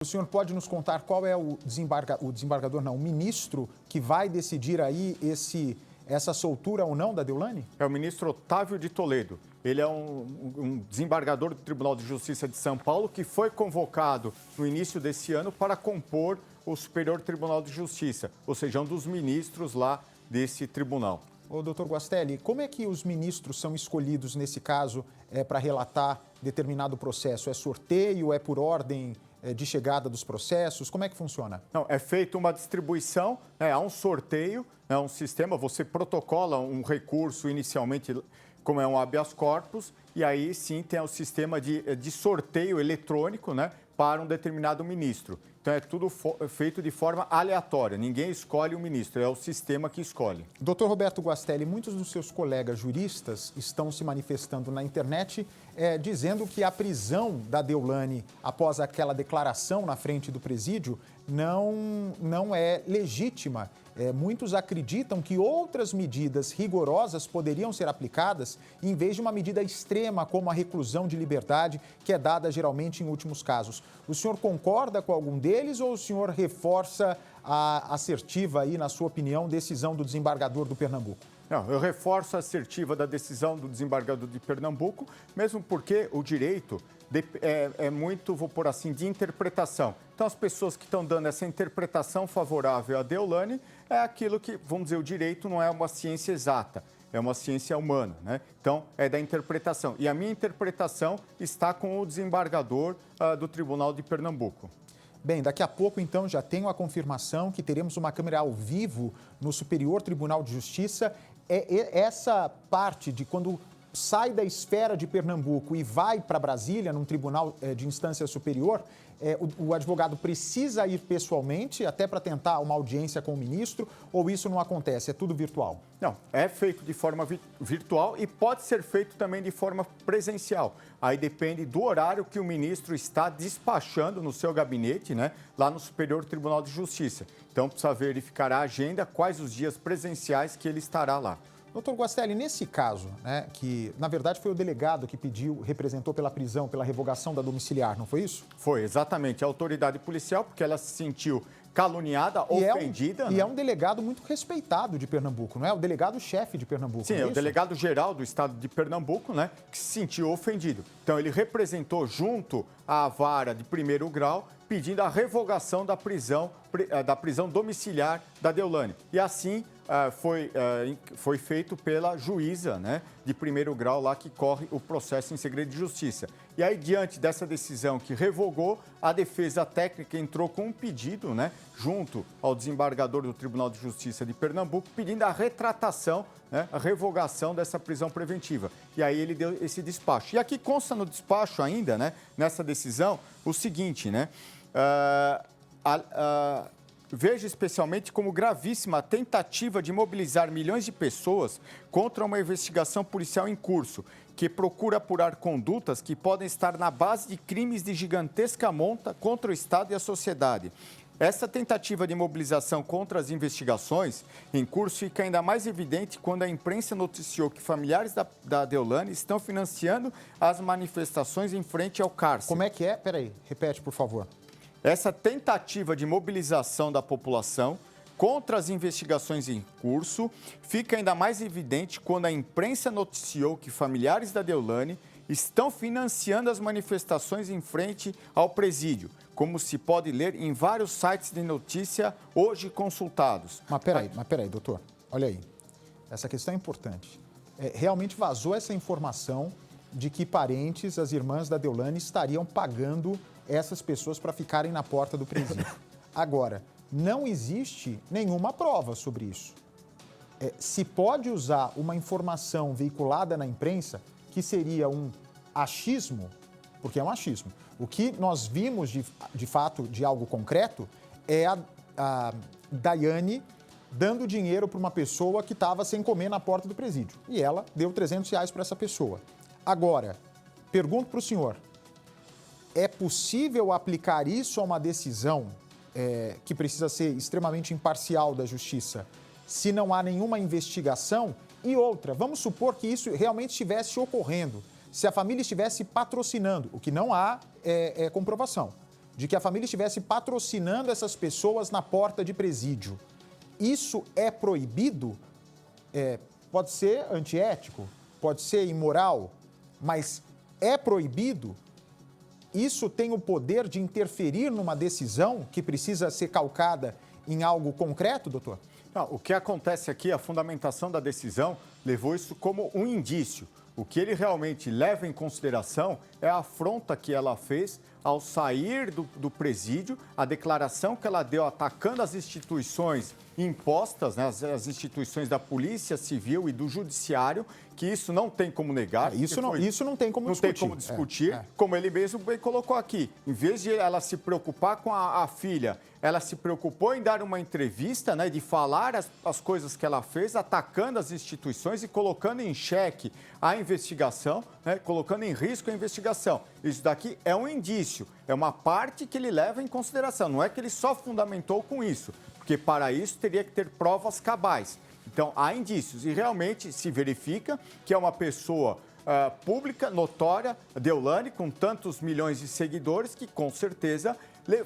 O senhor pode nos contar qual é o ministro que vai decidir aí essa soltura ou não da Deolane? É o ministro Otávio de Toledo. Ele é um desembargador do Tribunal de Justiça de São Paulo que foi convocado no início desse ano para compor o Superior Tribunal de Justiça, ou seja, um dos ministros lá desse tribunal. Ô, doutor Guastelli, como é que os ministros são escolhidos nesse caso para relatar determinado processo? É sorteio, é por ordem de chegada dos processos? Como é que funciona? Não, é feita uma distribuição, há um sorteio, é um sistema, você protocola um recurso inicialmente, como é um habeas corpus, e aí sim tem o sistema de sorteio eletrônico, né, para um determinado ministro. Então é tudo feito de forma aleatória, ninguém escolhe o ministro, é o sistema que escolhe. Doutor Roberto Guastelli, muitos dos seus colegas juristas estão se manifestando na internet dizendo que a prisão da Deolane após aquela declaração na frente do presídio não é legítima. Muitos acreditam que outras medidas rigorosas poderiam ser aplicadas em vez de uma medida extrema como a reclusão de liberdade, que é dada geralmente em últimos casos. O senhor concorda com algum deles ou o senhor reforça a assertiva aí, na sua opinião, decisão do desembargador do Pernambuco? Não, eu reforço a assertiva da decisão do desembargador de Pernambuco, mesmo porque o direito é muito, vou pôr assim, de interpretação. Então, as pessoas que estão dando essa interpretação favorável à Deolane é aquilo que, vamos dizer, o direito não é uma ciência exata, é uma ciência humana, né? Então, é da interpretação. E a minha interpretação está com o desembargador do Tribunal de Pernambuco. Bem, daqui a pouco, então, já tenho a confirmação que teremos uma câmera ao vivo no Superior Tribunal de Justiça. Essa parte de quando sai da esfera de Pernambuco e vai para Brasília, num tribunal de instância superior, o advogado precisa ir pessoalmente, até para tentar uma audiência com o ministro, ou isso não acontece? É tudo virtual? Não, é feito de forma virtual e pode ser feito também de forma presencial. Aí depende do horário que o ministro está despachando no seu gabinete, né, lá no Superior Tribunal de Justiça. Então, precisa verificar a agenda, quais os dias presenciais que ele estará lá. Doutor Guastelli, nesse caso, né, que na verdade foi o delegado que representou pela prisão, pela revogação da domiciliar, não foi isso? Foi, exatamente. A autoridade policial, porque ela se sentiu caluniada, ofendida. E é um delegado muito respeitado de Pernambuco, não é? O delegado-chefe de Pernambuco. Sim, é o delegado-geral do estado de Pernambuco, né, que se sentiu ofendido. Então, ele representou junto à vara de primeiro grau, pedindo a revogação da prisão domiciliar da Deolane. E assim foi feito pela juíza, né, de primeiro grau lá que corre o processo em segredo de justiça. E aí, diante dessa decisão que revogou, a defesa técnica entrou com um pedido, né, junto ao desembargador do Tribunal de Justiça de Pernambuco, pedindo a retratação, né, a revogação dessa prisão preventiva. E aí ele deu esse despacho. E aqui consta no despacho ainda, né, nessa decisão, o seguinte, né, veja especialmente como gravíssima a tentativa de mobilizar milhões de pessoas contra uma investigação policial em curso, que procura apurar condutas que podem estar na base de crimes de gigantesca monta contra o Estado e a sociedade. Essa tentativa de mobilização contra as investigações em curso fica ainda mais evidente quando a imprensa noticiou que familiares da Deolane estão financiando as manifestações em frente ao cárcere. Como é que é? Peraí, repete, por favor. Essa tentativa de mobilização da população contra as investigações em curso fica ainda mais evidente quando a imprensa noticiou que familiares da Deolane estão financiando as manifestações em frente ao presídio, como se pode ler em vários sites de notícia hoje consultados. Mas peraí, doutor, olha aí, essa questão é importante. Realmente vazou essa informação de que parentes, as irmãs da Deolane, estariam pagando essas pessoas para ficarem na porta do presídio. Agora, não existe nenhuma prova sobre isso. Se pode usar uma informação veiculada na imprensa, que seria um achismo, porque é um achismo. O que nós vimos, de fato, de algo concreto, é a Daiane dando dinheiro para uma pessoa que estava sem comer na porta do presídio. E ela deu R$300 para essa pessoa. Agora, pergunto para o senhor, é possível aplicar isso a uma decisão que precisa ser extremamente imparcial da justiça, se não há nenhuma investigação? E outra, vamos supor que isso realmente estivesse ocorrendo, se a família estivesse patrocinando, o que não há comprovação. de que a família estivesse patrocinando essas pessoas na porta de presídio. Isso é proibido? Pode ser antiético, pode ser imoral, mas é proibido? Isso tem o poder de interferir numa decisão que precisa ser calcada em algo concreto, doutor? Não, o que acontece aqui, a fundamentação da decisão levou isso como um indício. O que ele realmente leva em consideração é a afronta que ela fez ao sair do presídio, a declaração que ela deu atacando as instituições impostas, né, as instituições da Polícia Civil e do Judiciário, que isso não tem como negar. Isso não tem como discutir. Não tem como discutir, como ele mesmo bem colocou aqui. Em vez de ela se preocupar com a filha, ela se preocupou em dar uma entrevista, né, de falar as coisas que ela fez, atacando as instituições e colocando em xeque a investigação, né, colocando em risco a investigação. Isso daqui é um indício, é uma parte que ele leva em consideração. Não é que ele só fundamentou com isso, porque para isso teria que ter provas cabais. Então, há indícios e realmente se verifica que é uma pessoa pública, notória, Deolane, com tantos milhões de seguidores, que com certeza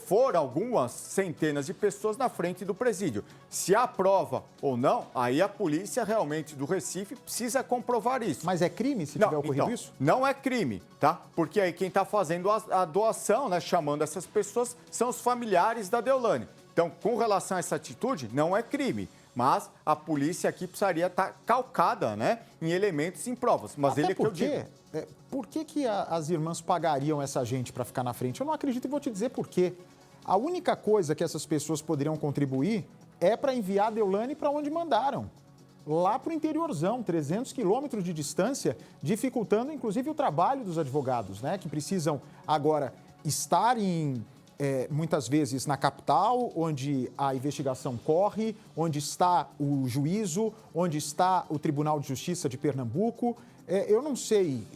foram algumas centenas de pessoas na frente do presídio. Se há prova ou não, aí a polícia realmente do Recife precisa comprovar isso. Mas é crime se tiver ocorrido isso? Não é crime, tá? Porque aí quem está fazendo a doação, né, chamando essas pessoas, são os familiares da Deolane. Então, com relação a essa atitude, não é crime. Mas a polícia aqui precisaria estar calcada, né, em elementos e em provas. Mas até ele é que eu porque, digo. Por que as irmãs pagariam essa gente para ficar na frente? Eu não acredito e vou te dizer por quê. A única coisa que essas pessoas poderiam contribuir é para enviar a Deolane para onde mandaram. Lá para o interiorzão, 300 quilômetros de distância, dificultando inclusive o trabalho dos advogados, né, que precisam agora estar muitas vezes na capital, onde a investigação corre, onde está o juízo, onde está o Tribunal de Justiça de Pernambuco. Eu não sei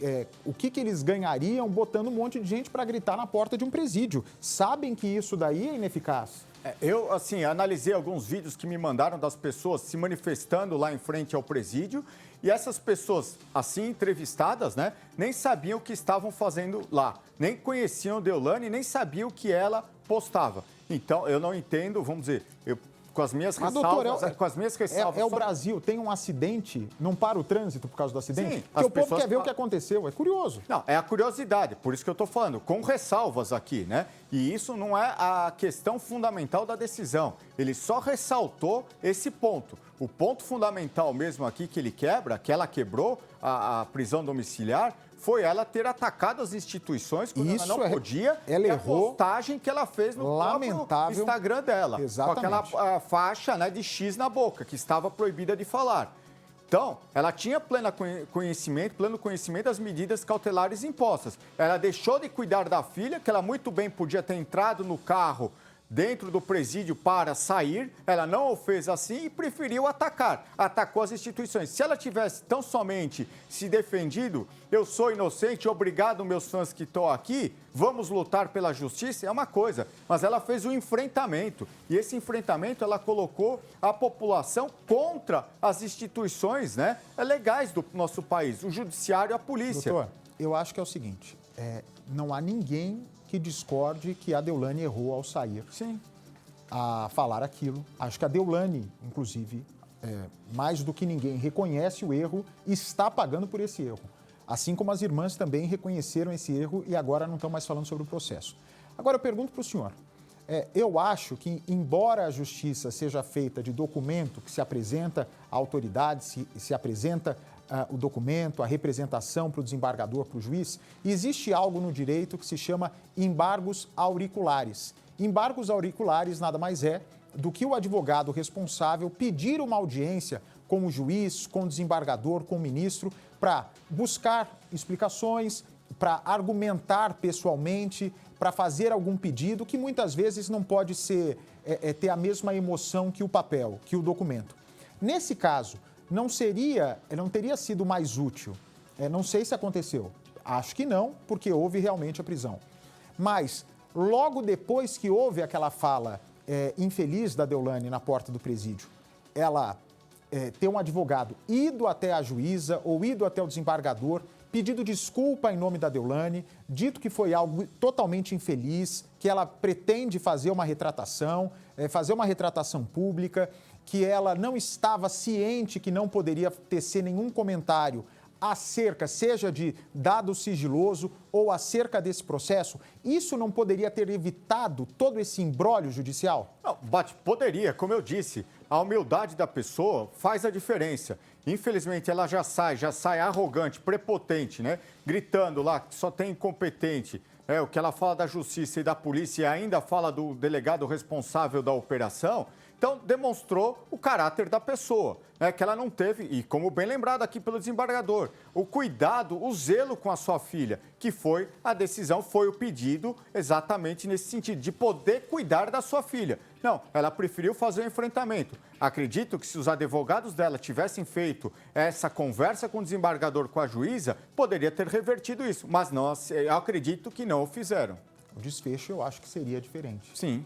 o que eles ganhariam botando um monte de gente para gritar na porta de um presídio. Sabem que isso daí é ineficaz. Eu, assim, analisei alguns vídeos que me mandaram das pessoas se manifestando lá em frente ao presídio e essas pessoas, assim, entrevistadas, né, nem sabiam o que estavam fazendo lá, nem conheciam Deolane, nem sabiam o que ela postava. Então, eu não entendo, vamos dizer, com as minhas ressalvas... o Brasil, tem um acidente, não para o trânsito por causa do acidente? Sim, porque o povo quer ver o que aconteceu, é curioso. Não, é a curiosidade, por isso que eu estou falando, com ressalvas aqui, né? E isso não é a questão fundamental da decisão, ele só ressaltou esse ponto. O ponto fundamental mesmo aqui que ele quebra, que ela quebrou a prisão domiciliar, foi ela ter atacado as instituições quando ela não podia. Ela errou. A postagem que ela fez no próprio Instagram dela. Exatamente. Com aquela faixa, né, de X na boca, que estava proibida de falar. Então, ela tinha pleno conhecimento das medidas cautelares impostas. Ela deixou de cuidar da filha, que ela muito bem podia ter entrado no carro dentro do presídio para sair, ela não o fez assim e preferiu atacar. Atacou as instituições. Se ela tivesse tão somente se defendido, eu sou inocente, obrigado meus fãs que estão aqui, vamos lutar pela justiça, é uma coisa. Mas ela fez um enfrentamento e esse enfrentamento ela colocou a população contra as instituições, né, legais do nosso país, o judiciário e a polícia. Doutor, eu acho que é o seguinte, não há ninguém que discorde que a Deolane errou ao sair. Sim. A falar aquilo. Acho que a Deolane, inclusive, mais do que ninguém, reconhece o erro e está pagando por esse erro. Assim como as irmãs também reconheceram esse erro e agora não estão mais falando sobre o processo. Agora eu pergunto para o senhor, eu acho que, embora a justiça seja feita de documento que se apresenta à autoridade, se apresenta o documento, a representação para o desembargador, para o juiz, existe algo no direito que se chama embargos auriculares. Embargos auriculares nada mais é do que o advogado responsável pedir uma audiência com o juiz, com o desembargador, com o ministro, para buscar explicações, para argumentar pessoalmente, para fazer algum pedido que muitas vezes não pode ser, ter a mesma emoção que o papel, que o documento. Nesse caso, não teria sido mais útil. Não sei se aconteceu. Acho que não, porque houve realmente a prisão. Mas, logo depois que houve aquela fala infeliz da Deolane na porta do presídio, ela ter um advogado ido até a juíza ou ido até o desembargador pedido desculpa em nome da Deolane, dito que foi algo totalmente infeliz, que ela pretende fazer uma retratação pública, que ela não estava ciente que não poderia tecer nenhum comentário acerca, seja de dado sigiloso ou acerca desse processo. Isso não poderia ter evitado todo esse imbróglio judicial? Não, poderia, como eu disse, a humildade da pessoa faz a diferença. Infelizmente, ela já sai arrogante, prepotente, né? Gritando lá que só tem incompetente. O que ela fala da justiça e da polícia e ainda fala do delegado responsável da operação. Então, demonstrou o caráter da pessoa, né, que ela não teve, e como bem lembrado aqui pelo desembargador, o cuidado, o zelo com a sua filha, que foi a decisão, foi o pedido exatamente nesse sentido, de poder cuidar da sua filha. Não, ela preferiu fazer o enfrentamento. Acredito que se os advogados dela tivessem feito essa conversa com o desembargador, com a juíza, poderia ter revertido isso, mas não, eu acredito que não o fizeram. O desfecho eu acho que seria diferente. Sim.